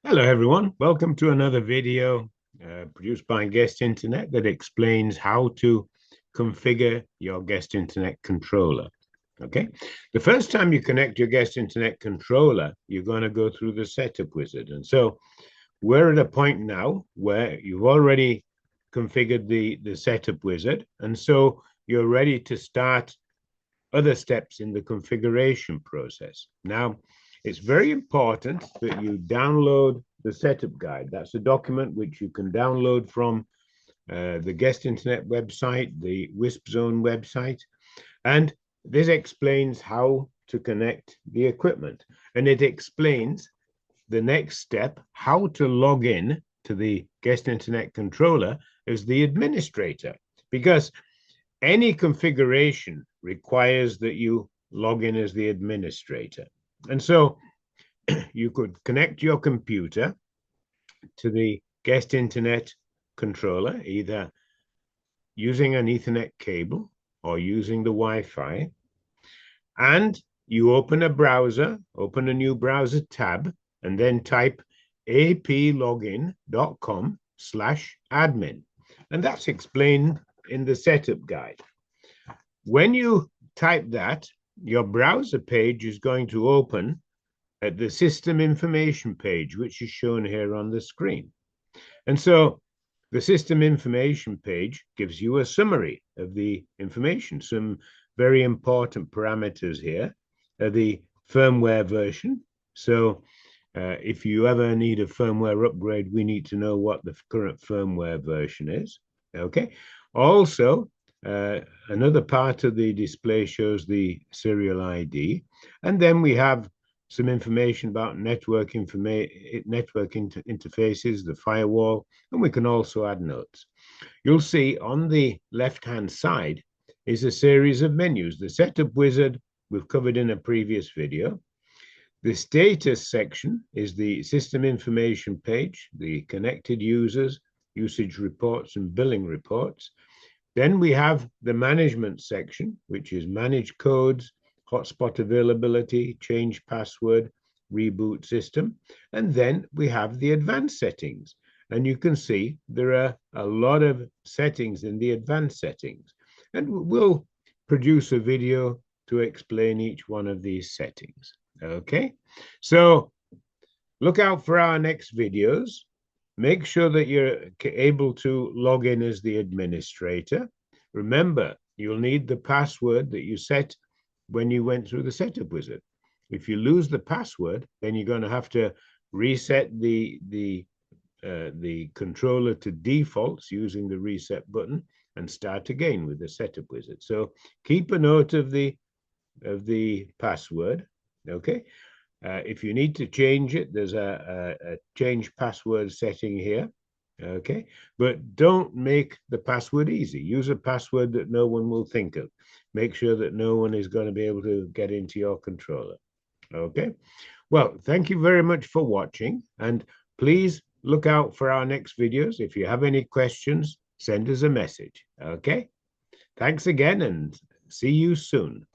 Hello, everyone. Welcome to another video produced by Guest Internet that explains how to configure your Guest Internet controller. Okay. The first time you connect your Guest Internet controller, you're going to go through the setup wizard. And so we're at a point now where you've already configured the setup wizard. And so you're ready to start other steps in the configuration process. Now, it's very important that you download the setup guide. That's a document which you can download from the Guest Internet website, the Wisp Zone website, and this explains how to connect the equipment. And it explains the next step, how to log in to the Guest Internet controller as the administrator, because any configuration requires that you log in as the administrator. And so you could connect your computer to the Guest Internet controller, either using an Ethernet cable or using the Wi-Fi. And you open a browser, open a new browser tab, and then type aplogin.com/admin. And that's explained in the setup guide. When you type that, your browser page is going to open at the system information page, which is shown here on the screen. And so the system information page gives you a summary of the information. Some very important parameters here are the firmware version. So if you ever need a firmware upgrade, we need to know what the current firmware version is. Okay. Also, another part of the display shows the serial ID. And then we have some information about network interfaces, the firewall, and we can also add notes. You'll see on the left-hand side is a series of menus. The setup wizard we've covered in a previous video. The status section is the system information page, the connected users, usage reports, and billing reports. Then we have the management section, which is manage codes, hotspot availability, change password, reboot system. And then we have the advanced settings. And you can see there are a lot of settings in the advanced settings. And we'll produce a video to explain each one of these settings. Okay, so look out for our next videos. Make sure that you're able to log in as the administrator. Remember, you'll need the password that you set when you went through the setup wizard. If you lose the password, then you're going to have to reset the controller to defaults using the reset button and start again with the setup wizard. So keep a note of the password. Okay. If you need to change it, there's a change password setting here. Okay, but don't make the password easy. Use a password that no one will think of. Make sure that no one is going to be able to get into your controller. Okay, well, thank you very much for watching, and please look out for our next videos. If you have any questions, send us a message. Okay, thanks again, and see you soon.